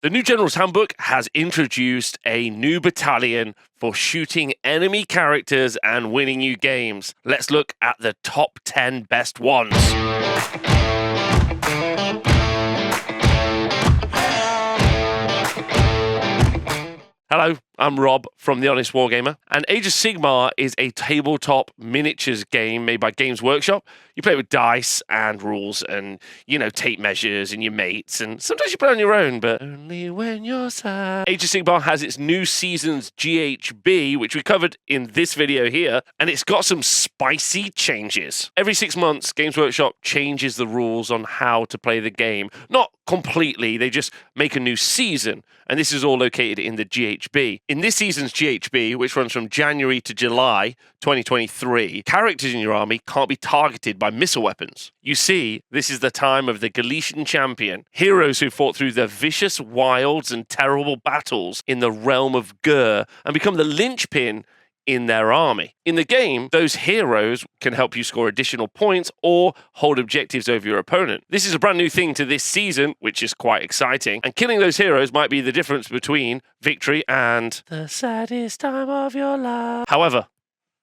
The new General's Handbook has introduced a new battalion for shooting enemy characters and winning you games. Let's look at the top 10 best ones. Hello, I'm Rob from The Honest Wargamer, and Age of Sigmar is a tabletop miniatures game made by Games Workshop. You play with dice and rules and, tape measures and your mates, and sometimes you play on your own, but only when you're sad. Age of Sigmar has its new season's GHB, which we covered in this video here, and it's got some spicy changes. Every 6 months, Games Workshop changes the rules on how to play the game. Not completely, they just make a new season, and this is all located in the GHB. In this season's GHB, which runs from January to July 2023, characters in your army can't be targeted by missile weapons. You see, this is the time of the Galician champion, heroes who fought through the vicious wilds and terrible battles in the realm of Gur and become the linchpin in their army. In the game, those heroes can help you score additional points or hold objectives over your opponent. This is a brand new thing to this season, which is quite exciting, and killing those heroes might be the difference between victory and the saddest time of your life. However,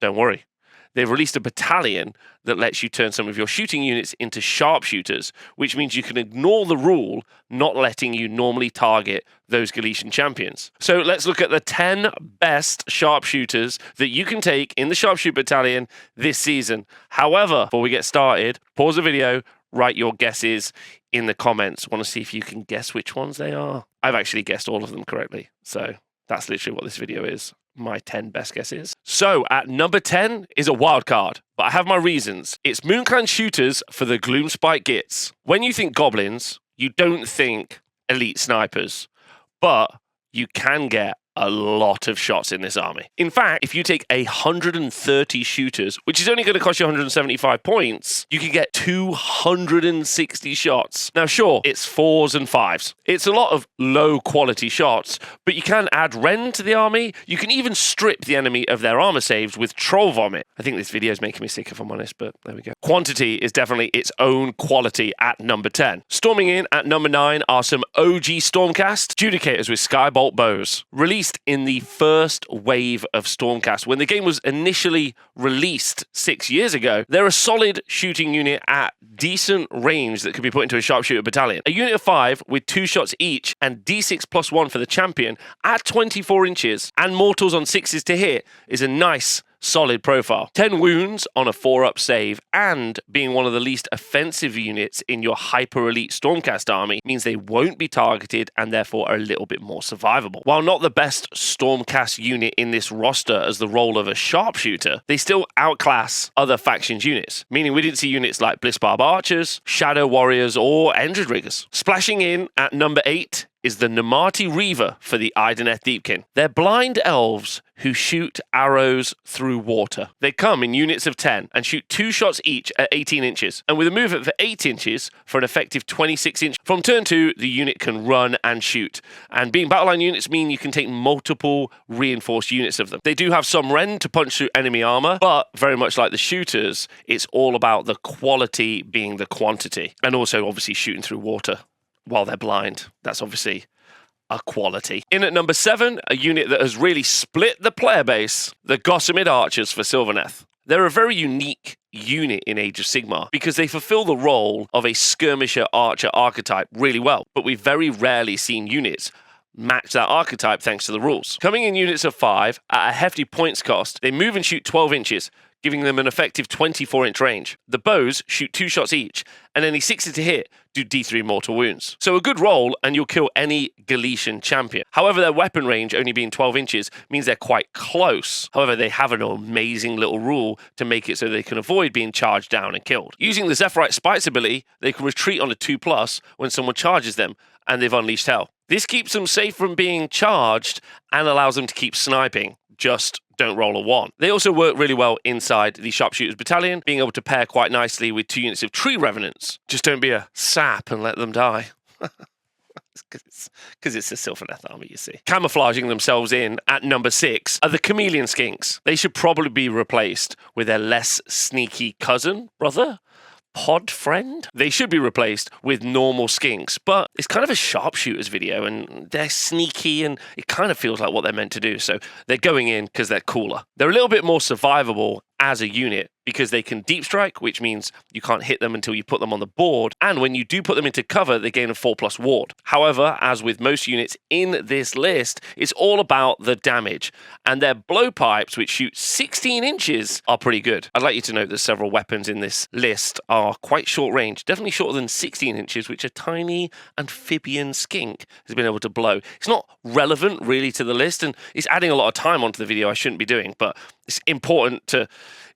don't worry. They've released a battalion that lets you turn some of your shooting units into sharpshooters, which means you can ignore the rule not letting you normally target those Galician champions. So let's look at the 10 best sharpshooters that you can take in the sharpshooter battalion this season. However, before we get started, pause the video, write your guesses in the comments. Want to see if you can guess which ones they are. I've actually guessed all of them correctly, so that's literally what this video is. My 10 best guesses. So at number 10 is a wild card, but I have my reasons. It's Moonclan Shooters for the Gloomspite Gits. When you think goblins, you don't think elite snipers, but you can get a lot of shots in this army. In fact, if you take 130 shooters, which is only going to cost you 175 points, you can get 260 shots. Now, sure, it's 4s and 5s. It's a lot of low quality shots, but you can add Ren to the army. You can even strip the enemy of their armor saves with Troll Vomit. I think this video is making me sick if I'm honest, but there we go. Quantity is definitely its own quality at number 10. Storming in at number 9 are some OG Stormcast Judicators with Skybolt bows. Released in the first wave of Stormcast. When the game was initially released 6 years ago, they're a solid shooting unit at decent range that could be put into a sharpshooter battalion. A unit of 5 with 2 shots each and D6 plus 1 for the champion at 24 inches and mortals on 6s to hit is a nice solid profile. 10 wounds on a 4-up save and being one of the least offensive units in your hyper elite Stormcast army means they won't be targeted and therefore are a little bit more survivable. While not the best Stormcast unit in this roster as the role of a sharpshooter, they still outclass other factions units, meaning we didn't see units like Blissbarb Archers, Shadow Warriors or Endred Riggers. Splashing in at number 8 is the Namati Reaver for the Ideneth Deepkin. They're blind elves who shoot arrows through water. They come in units of 10 and shoot 2 shots each at 18 inches, and with a movement for 8 inches for an effective 26 inch. From turn 2, the unit can run and shoot, and being battle line units mean you can take multiple reinforced units of them. They do have some Ren to punch through enemy armor, but very much like the shooters, it's all about the quality being the quantity, and also obviously shooting through water while they're blind. That's obviously a quality. In at number 7, a unit that has really split the player base, the Gossamer Archers for Sylvaneth. They're a very unique unit in Age of Sigmar because they fulfill the role of a skirmisher archer archetype really well, but we've very rarely seen units match that archetype thanks to the rules. Coming in units of 5 at a hefty points cost, they move and shoot 12 inches, giving them an effective 24-inch range. The bows shoot 2 shots each, and any 6s to hit do D3 mortal wounds. So a good roll, and you'll kill any Galician champion. However, their weapon range only being 12 inches means they're quite close. However, they have an amazing little rule to make it so they can avoid being charged down and killed. Using the Zephyrite Spites ability, they can retreat on a 2+ when someone charges them, and they've unleashed hell. This keeps them safe from being charged and allows them to keep sniping. Just don't roll a 1. They also work really well inside the Sharpshooters battalion, being able to pair quite nicely with 2 units of Tree Revenants. Just don't be a sap and let them die. Because it's a Sylvaneth army, you see. Camouflaging themselves in at number 6 are the Chameleon Skinks. They should probably be replaced with their less sneaky brother, pod friend. They should be replaced with normal skinks, but it's kind of a sharpshooters video and they're sneaky and it kind of feels like what they're meant to do. So they're going in because they're cooler. They're a little bit more survivable as a unit because they can deep strike, which means you can't hit them until you put them on the board. And when you do put them into cover, they gain a 4+ ward. However, as with most units in this list, it's all about the damage. And their blowpipes, which shoot 16 inches, are pretty good. I'd like you to note that several weapons in this list are quite short range, definitely shorter than 16 inches, which a tiny amphibian skink has been able to blow. It's not relevant really to the list, and it's adding a lot of time onto the video I shouldn't be doing, but it's important to...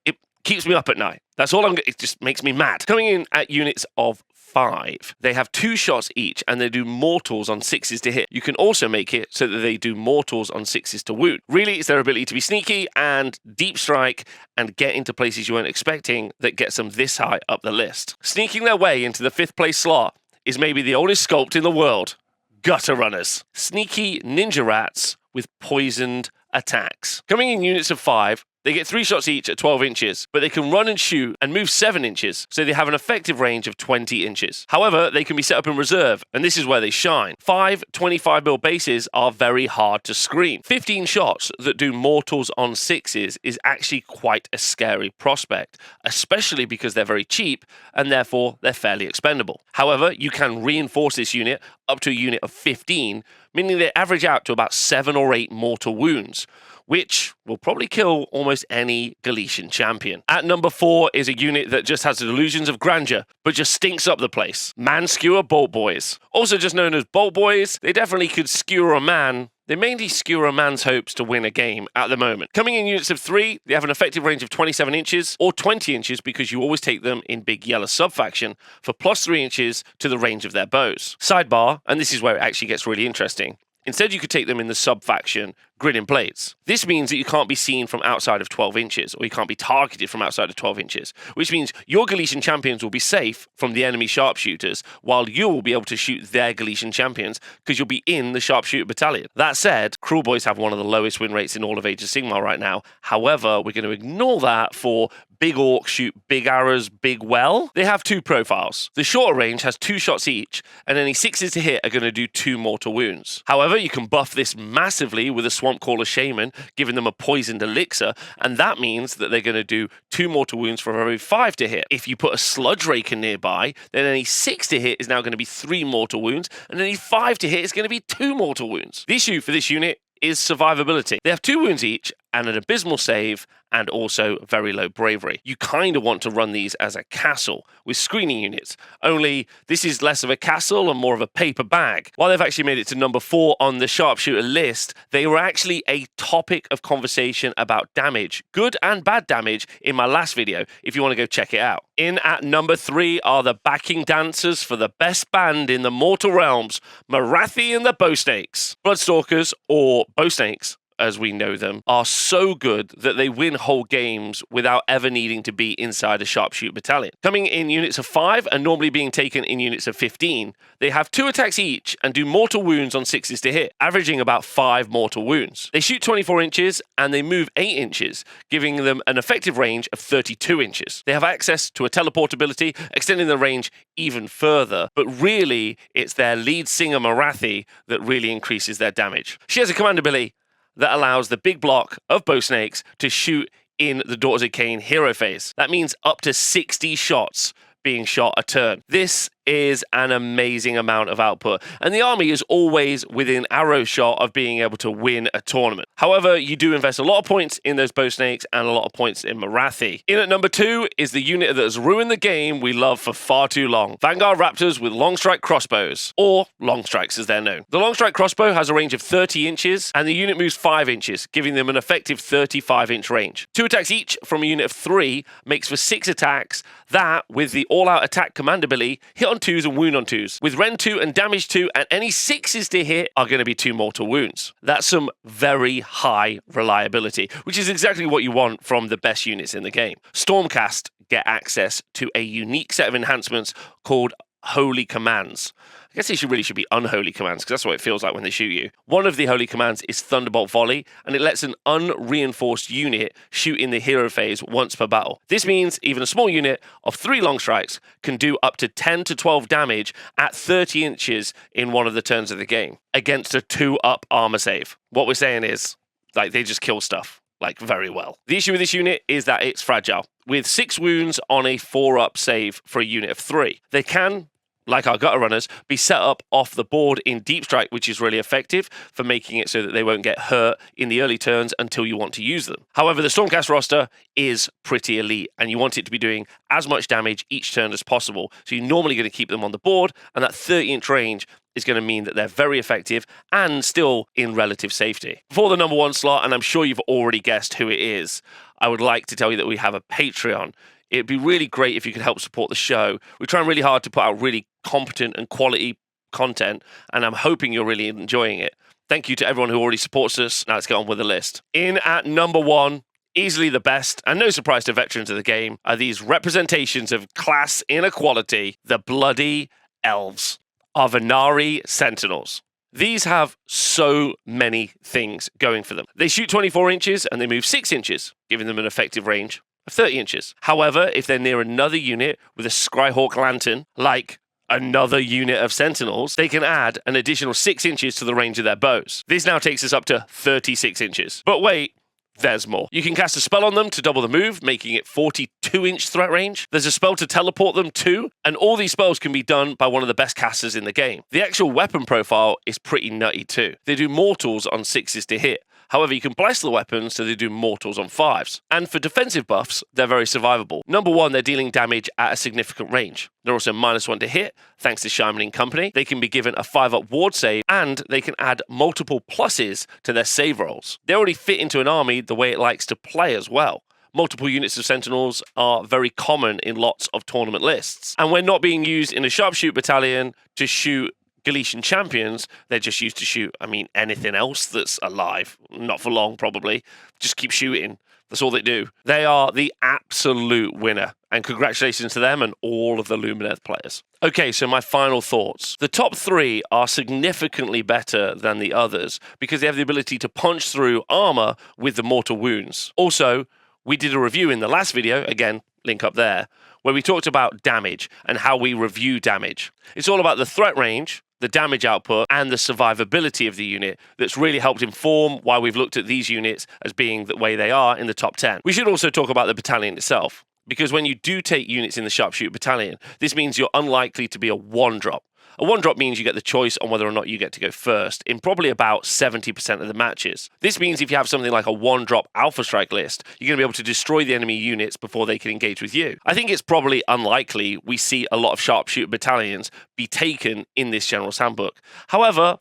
It keeps me up at night. That's all it just makes me mad. Coming in at units of 5. They have 2 shots each and they do mortals on 6s to hit. You can also make it so that they do mortals on 6s to wound. Really, it's their ability to be sneaky and deep strike and get into places you weren't expecting that gets them this high up the list. Sneaking their way into the 5th place slot is maybe the oldest sculpt in the world. Gutter runners. Sneaky ninja rats with poisoned attacks. Coming in units of 5, they get 3 shots each at 12 inches, but they can run and shoot and move 7 inches, so they have an effective range of 20 inches. However, they can be set up in reserve, and this is where they shine. 5 25mm bases are very hard to screen. 15 shots that do mortals on 6s is actually quite a scary prospect, especially because they're very cheap, and therefore they're fairly expendable. However, you can reinforce this unit up to a unit of 15, meaning they average out to about 7 or 8 mortal wounds, which will probably kill almost any Galician champion. At number 4 is a unit that just has delusions of grandeur, but just stinks up the place. Man Skewer Bolt Boys. Also just known as Bolt Boys, they definitely could skewer a man. They mainly skewer a man's hopes to win a game at the moment. Coming in units of 3, they have an effective range of 27 inches or 20 inches because you always take them in big yellow subfaction for +3 inches to the range of their bows. Sidebar, and this is where it actually gets really interesting. Instead, you could take them in the sub-faction grid plates. This means that you can't be seen from outside of 12 inches, or you can't be targeted from outside of 12 inches, which means your Galician champions will be safe from the enemy sharpshooters, while you will be able to shoot their Galician champions because you'll be in the sharpshooter battalion. That said, Cruel Boys have one of the lowest win rates in all of Age of Sigmar right now. However, we're going to ignore that for Big Orcs shoot big arrows big well. They have 2 profiles. The shorter range has 2 shots each, and any 6s to hit are going to do 2 mortal wounds. However, you can buff this massively with a Swamp Caller Shaman, giving them a poisoned elixir, and that means that they're going to do 2 mortal wounds for every 5 to hit. If you put a Sludge Raker nearby, then any 6 to hit is now going to be 3 mortal wounds, and any 5 to hit is going to be 2 mortal wounds. The issue for this unit is survivability. They have 2 wounds each and an abysmal save and also very low bravery. You kind of want to run these as a castle with screening units, only this is less of a castle and more of a paper bag. While they've actually made it to number 4 on the sharpshooter list, they were actually a topic of conversation about damage, good and bad damage, in my last video, if you want to go check it out. In at number 3 are the backing dancers for the best band in the mortal realms, Morathi and the Bowsnakes. Bloodstalkers, or Bowsnakes, as we know them, are so good that they win whole games without ever needing to be inside a sharpshooter battalion. Coming in units of 5 and normally being taken in units of 15, they have 2 attacks each and do mortal wounds on 6s to hit, averaging about 5 mortal wounds. They shoot 24 inches and they move 8 inches, giving them an effective range of 32 inches. They have access to a teleport ability, extending the range even further, but really it's their lead singer Morathi that really increases their damage. She has a command ability that allows the big block of Bowsnakes to shoot in the Daughters of Cain hero phase. That means up to 60 shots being shot a turn. This is an amazing amount of output, and the army is always within arrow shot of being able to win a tournament. However, you do invest a lot of points in those Bowsnakes and a lot of points in Morathi. In at number 2 is the unit that has ruined the game we love for far too long. Vanguard Raptors with long strike crossbows, or long strikes as they're known. The long strike crossbow has a range of 30 inches, and the unit moves 5 inches, giving them an effective 35-inch range. 2 attacks each from a unit of 3 makes for 6 attacks. That, with the all-out attack command ability, hit on 2s and wound on 2s. With Rend 2 and Damage 2, and any 6s to hit are going to be 2 mortal wounds. That's some very high reliability, which is exactly what you want from the best units in the game. Stormcast get access to a unique set of enhancements called Holy Commands. I guess these really should be unholy commands, because that's what it feels like when they shoot you. One of the holy commands is Thunderbolt Volley, and it lets an unreinforced unit shoot in the hero phase once per battle. This means even a small unit of 3 long strikes can do up to 10 to 12 damage at 30 inches in one of the turns of the game, against a 2-up armor save. What we're saying is, like, they just kill stuff, like, very well. The issue with this unit is that it's fragile. With 6 wounds on a 4-up save for a unit of 3, they can, like our gutter runners, be set up off the board in deep strike, which is really effective for making it so that they won't get hurt in the early turns until you want to use them. However, the Stormcast roster is pretty elite, and you want it to be doing as much damage each turn as possible. So you're normally going to keep them on the board, and that 30-inch range is going to mean that they're very effective and still in relative safety. For the number 1 slot, and I'm sure you've already guessed who it is, I would like to tell you that we have a Patreon. It'd be really great if you could help support the show. We're trying really hard to put out really competent and quality content, and I'm hoping you're really enjoying it. Thank you to everyone who already supports us. Now let's get on with the list. In at number 1, easily the best, and no surprise to veterans of the game, are these representations of class inequality, the bloody elves, our Venari Sentinels. These have so many things going for them. They shoot 24 inches and they move 6 inches, giving them an effective range of 30 inches. However, if they're near another unit with a Skyhawk Lantern, like another unit of Sentinels, they can add an additional 6 inches to the range of their bows. This now takes us up to 36 inches. But wait, there's more. You can cast a spell on them to double the move, making it 42-inch threat range. There's a spell to teleport them too, and all these spells can be done by one of the best casters in the game. The actual weapon profile is pretty nutty too. They do mortals on 6s to hit. However, you can bless the weapons so they do mortals on 5s. And for defensive buffs, they're very survivable. Number 1, they're dealing damage at a significant range. They're also -1 to hit, thanks to Shining Company. They can be given a 5-up ward save, and they can add multiple pluses to their save rolls. They already fit into an army the way it likes to play as well. Multiple units of Sentinels are very common in lots of tournament lists. And when not being used in a Sharpshooter battalion to shoot Galician champions, they're just used to shoot, anything else that's alive. Not for long, probably. Just keep shooting. That's all they do. They are the absolute winner. And congratulations to them and all of the Lumineth players. Okay, so my final thoughts. The top 3 are significantly better than the others because they have the ability to punch through armor with the mortal wounds. Also, we did a review in the last video, again, link up there, where we talked about damage and how we review damage. It's all about the threat range, the damage output, and the survivability of the unit that's really helped inform why we've looked at these units as being the way they are in the top 10. We should also talk about the battalion itself, because when you do take units in the Sharpshooter battalion, this means you're unlikely to be a 1-drop. A 1-drop means you get the choice on whether or not you get to go first in probably about 70% of the matches. This means if you have something like a 1-drop Alpha Strike list, you're going to be able to destroy the enemy units before they can engage with you. I think it's probably unlikely we see a lot of Sharpshooter battalions be taken in this General's Handbook. However,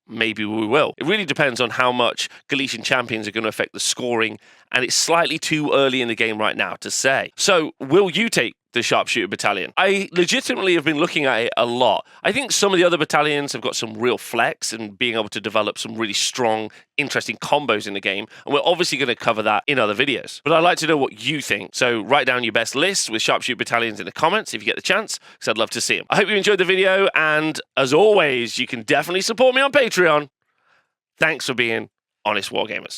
maybe we will. It really depends on how much Galician champions are going to affect the scoring, and it's slightly too early in the game right now to say. So, will you take the Sharpshooter battalion? I legitimately have been looking at it a lot. I think some of the other battalions have got some real flex and being able to develop some really strong, interesting combos in the game, and we're obviously going to cover that in other videos. But I'd like to know what you think, so write down your best lists with Sharpshooter battalions in the comments if you get the chance, because I'd love to see them. I hope you enjoyed the video, and as always, you can definitely support me on Patreon. Thanks for being honest wargamers.